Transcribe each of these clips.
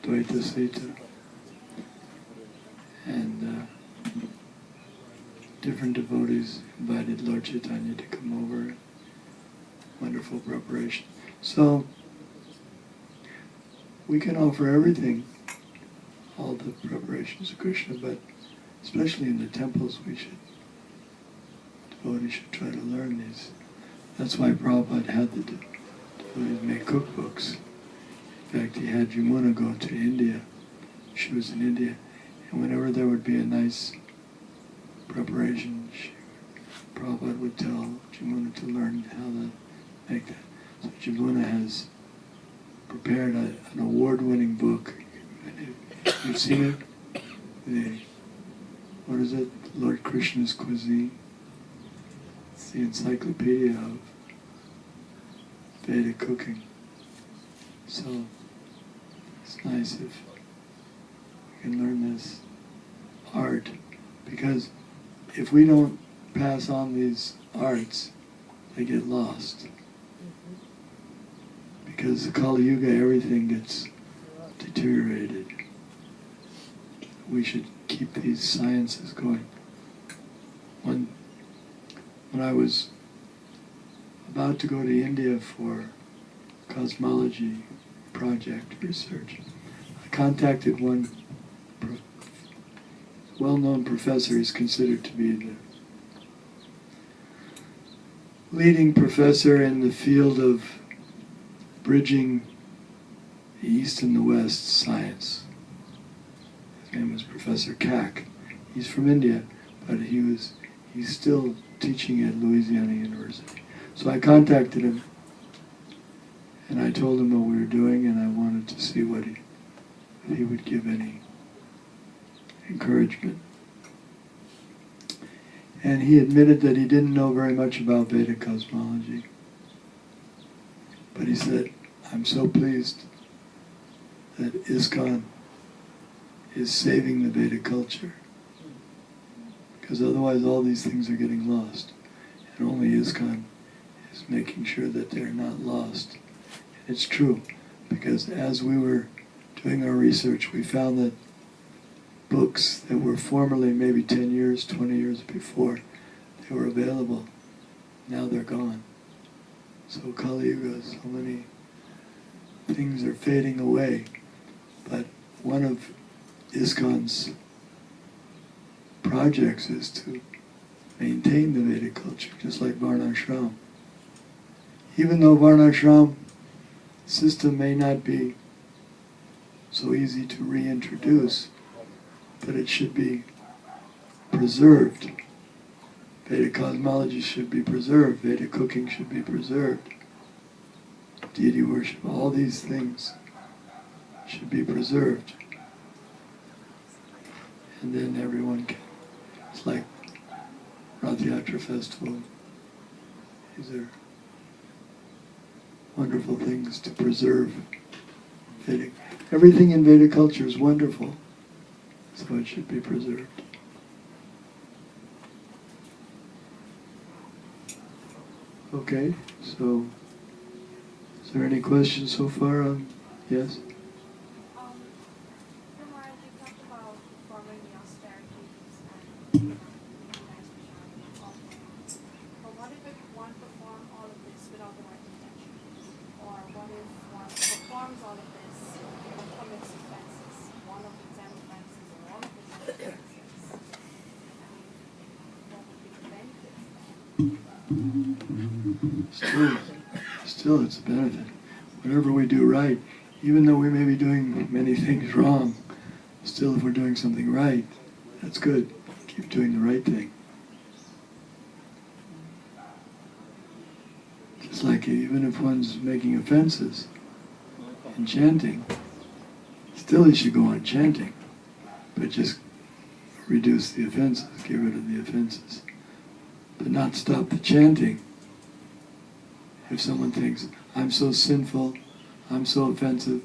Advaita Sita, and different devotees invited Lord Chaitanya to come over. Wonderful preparation. So we can offer everything, all the preparations of Krishna, but especially in the temples devotees should try to learn these. That's why Prabhupada had the devotees make cookbooks. In fact, he had Yamuna go to India. She was in India. And whenever there would be a nice preparation, Prabhupada would tell Yamuna to learn how to make that. So Yamuna has prepared an award-winning book. You've seen it? What is it? Lord Krishna's Cuisine. It's the encyclopedia of Vedic cooking. So it's nice if we can learn this art, because if we don't pass on these arts, they get lost. Because the Kali Yuga, everything gets deteriorated. We should keep these sciences going. When I was about to go to India for cosmology project research, I contacted one well-known professor. He's considered to be the leading professor in the field of bridging the East and the West science. His name was Professor Kak. He's from India, but he's still teaching at Louisiana University. So I contacted him, and I told him what we were doing, and I wanted to see if he would give any encouragement. And he admitted that he didn't know very much about Vedic cosmology. But he said, I'm so pleased that ISKCON is saving the Vedic culture, because otherwise all these things are getting lost. And only ISKCON is making sure that they're not lost. And it's true, because as we were doing our research, we found that books that were formerly maybe 10 years, 20 years before, they were available. Now they're gone. So Kali Yuga, so many things are fading away. But one of ISKCON's projects is to maintain the Vedic culture, just like Varnashram. Even though Varnashram system may not be so easy to reintroduce, but it should be preserved. Vedic cosmology should be preserved. Vedic cooking should be preserved. Deity worship, all these things should be preserved. And then everyone can, it's like Rath Yatra Festival. These are wonderful things to preserve. Vedic. Everything in Vedic culture is wonderful, so it should be preserved. Okay, so is there any questions so far on? Yes? Kumar, you talked about performing the austerities and but what if one performs all of this without the right intention? Or what if one performs all of this but commits offenses? One of the 10 offenses or all of the 10 offenses? What would be the benefit of that? Still it's a benefit. Whenever we do right, even though we may be doing many things wrong, still if we're doing something right, that's good. Keep doing the right thing. Just like even if one's making offenses in chanting, still he should go on chanting, but just reduce the offenses, get rid of the offenses, but not stop the chanting. If someone thinks, I'm so sinful, I'm so offensive,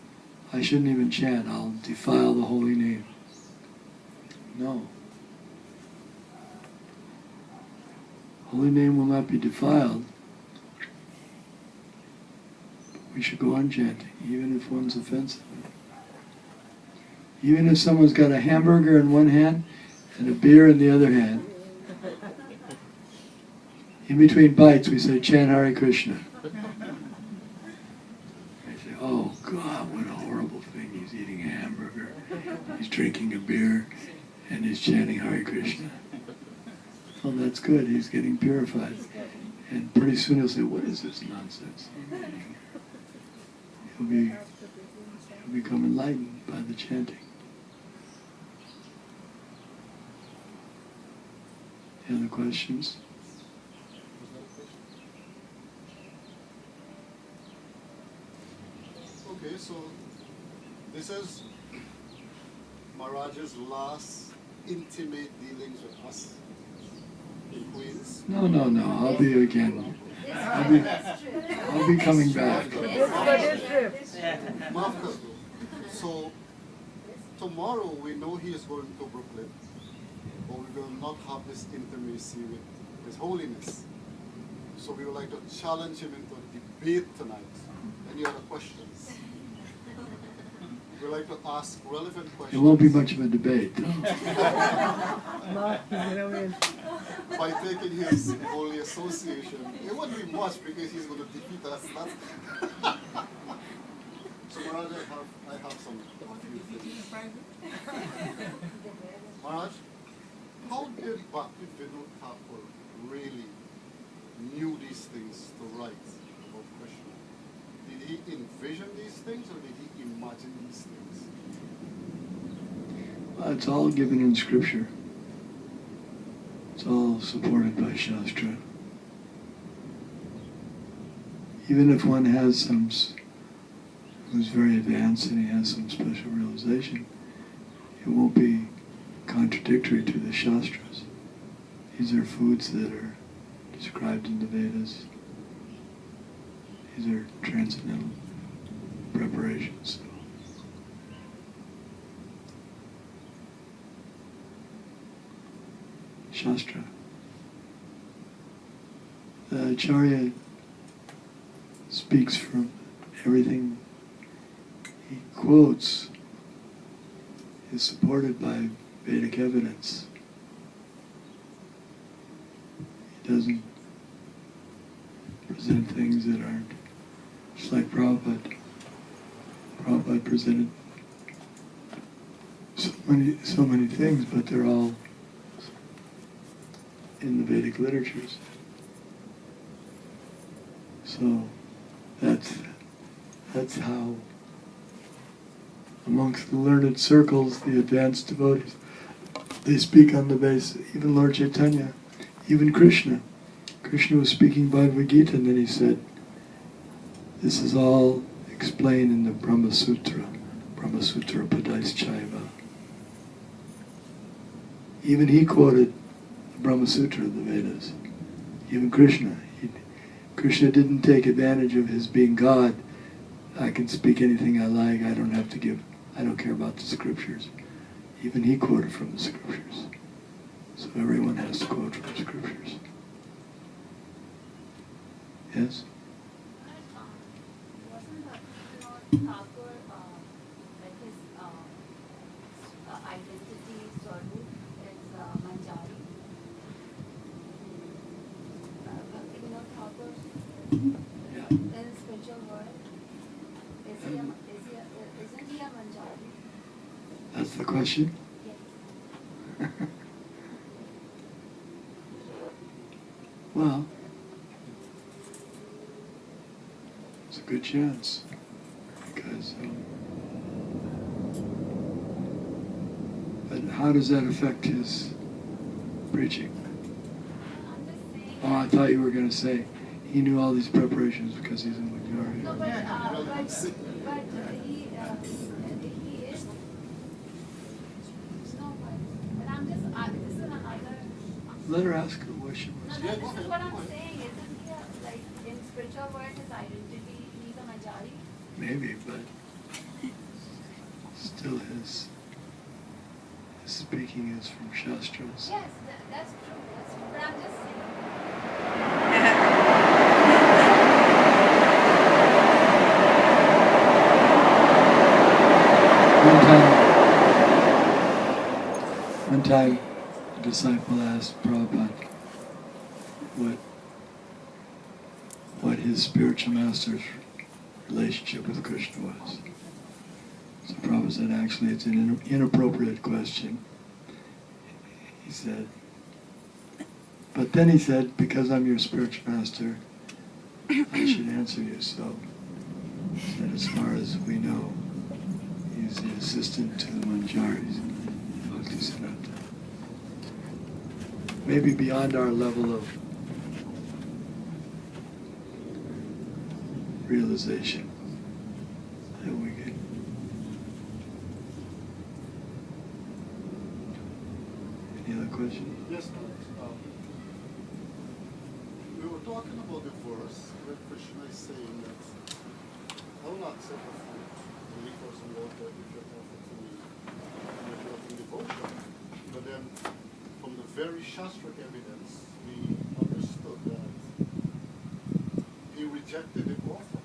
I shouldn't even chant, I'll defile the holy name. No. Holy name will not be defiled. We should go on chanting, even if one's offensive. Even if someone's got a hamburger in one hand and a beer in the other hand, in between bites we say, chant Hare Krishna. I say, oh God, what a horrible thing. He's eating a hamburger, he's drinking a beer, and he's chanting Hare Krishna. Well, that's good, he's getting purified. And pretty soon he'll say, what is this nonsense? He'll become enlightened by the chanting. Any other questions? Okay, so this is Maharaj's last intimate dealings with us in Queens. No, I'll be again. I'll be coming back. Martha, so tomorrow we know he is going to Brooklyn, but we will not have this intimacy with His Holiness. So we would like to challenge him into a debate tonight. Any other questions? We would like to ask relevant It questions. won't be much of a debate, though. By taking his holy association, it won't be much because he's going to defeat us. So Maharaj, I have some a few things. Maharaj, how did Bhakti Vinod Thakur really knew these things to write about Krishna? Did he envision these things or did he imagine these things? It's all given in Scripture. It's all supported by Shastra. Even if one has some, who's very advanced and he has some special realization, it won't be contradictory to the Shastras. These are foods that are described in the Vedas. These are transcendental preparations. Shastra. The Acharya speaks from everything he quotes is supported by Vedic evidence. He doesn't present things that aren't, just like Prabhupada. Prabhupada presented so many things, but they're all in the Vedic literatures. So that's how amongst the learned circles, the advanced devotees, they speak on the basis, even Lord Chaitanya, even Krishna. Krishna was speaking Bhagavad Gita and then he said, this is all explained in the Brahma Sutra Padaischaiva. Even he quoted the Brahma Sutra of the Vedas. Even Krishna. Krishna didn't take advantage of his being God. I can speak anything I like, I don't care about the scriptures. Even he quoted from the scriptures. So everyone has to quote from the scriptures. Yes? Wasn't Thakur, like his identity, Swarup, is Manjari? Bhaktivinoda Thakur, Yeah. in the spiritual world, isn't he a Manjari? That's the question? Yes. Well, it's a good chance. Because, but how does that affect his preaching? I'm just saying. Oh, I thought you were going to say he knew all these preparations because he's in majority. No, but he is. No, but I'm just. This is another. Let her ask her what she No, wants. no, this is what I'm saying. Isn't he like in spiritual world, his identity? He's a Manjari. Maybe, but still his speaking is from Shastras. Yes, that's true. That's true. But I'm just saying. One time, One time, a disciple asked Prabhupada what his spiritual master's relationship with Krishna was. So Prabhupada said, actually, it's an inappropriate question. He said, but then he said, because I'm your spiritual master, I should answer you. So he said, as far as we know, he's the assistant to the Manjaris, Bhaktisiddhanta. Maybe beyond our level of realization that we get. Any other questions? Yes, Maharaj. We were talking about the verse where Krishna is saying that I will not accept the food, the liquor and water if you offer to me with your devotion. But then, from the very Shastric evidence, we understood that he rejected the offer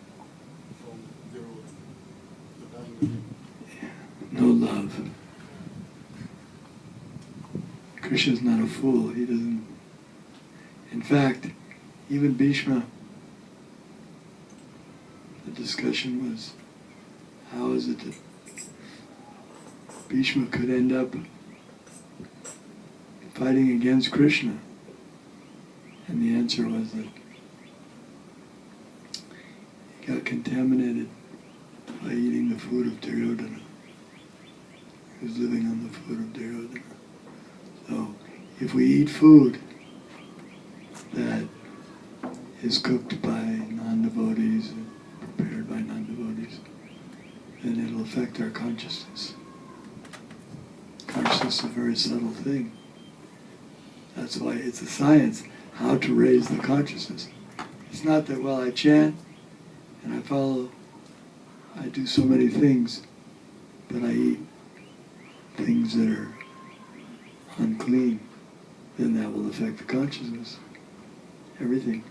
from the dying living. No love. Krishna's not a fool. He doesn't. In fact, even Bhishma, the discussion was, how is it that Bhishma could end up fighting against Krishna? And the answer was that he got contaminated by eating the food of Duryodhana. He was living on the food of Duryodhana. So, if we eat food that is cooked by non-devotees and prepared by non-devotees, then it'll affect our consciousness. Consciousness is a very subtle thing. That's why it's a science, how to raise the consciousness. It's not that, well, I chant and I follow, I do so many things, but I eat things that are unclean, then that will affect the consciousness. Everything.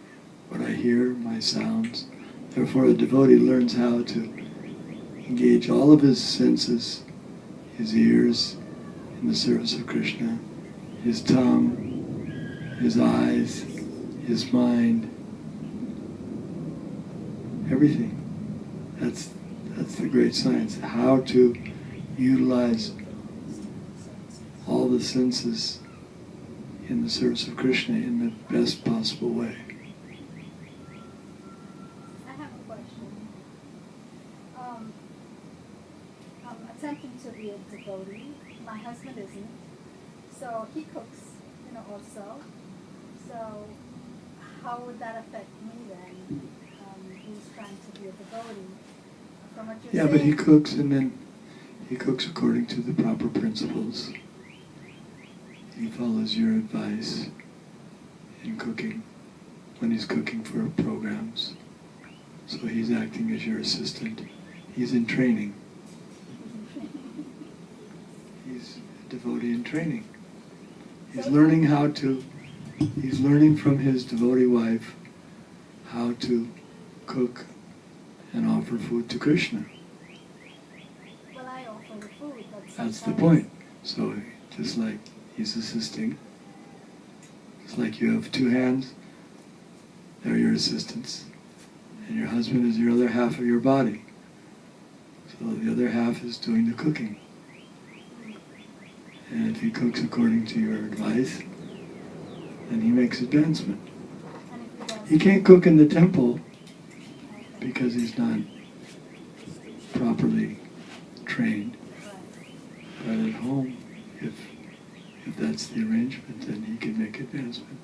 What I hear, my sounds. Therefore, a devotee learns how to engage all of his senses, his ears in the service of Krishna, his tongue, his eyes, his mind, everything. That's the great science. How to utilize all the senses in the service of Krishna in the best possible way. I have a question. I'm attempting to be a devotee. My husband isn't. So he cooks, also. So how would that affect me then? He's trying to be a devotee. From what you're Yeah, but he saying, cooks, and then he cooks according to the proper principles. He follows your advice in cooking, when he's cooking for programs. So he's acting as your assistant. He's in training. He's a devotee in training. He's learning he's learning from his devotee wife how to cook and offer food to Krishna. well, I offer the food, but That's the sometimes- point. So just like he's assisting, it's like you have two hands, they're your assistants, and your husband is your other half of your body. So the other half is doing the cooking. And if he cooks according to your advice, then he makes advancement. And if he doesn't, He can't cook in the temple because he's not properly trained. But at home, if that's the arrangement, then he can make advancement.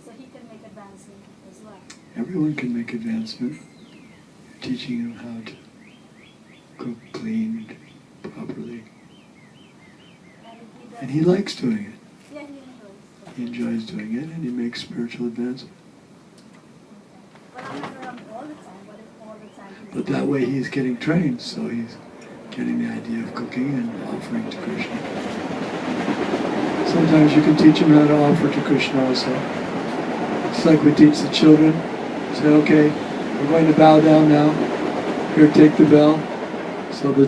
so he can make advancement as well. Everyone can make advancement. You're teaching him how to cook clean, properly. And if he And he doesn't, likes doing it. yeah, he enjoys. He enjoys doing it, and he makes spiritual advancement. But I'm not around all the time. What if all the time he's But that way he's getting trained, so he's getting the idea of cooking and offering to Krishna. Sometimes you can teach him how to offer to Krishna also. It's like we teach the children. Say, okay, we're going to bow down now. Here, take the bell. So the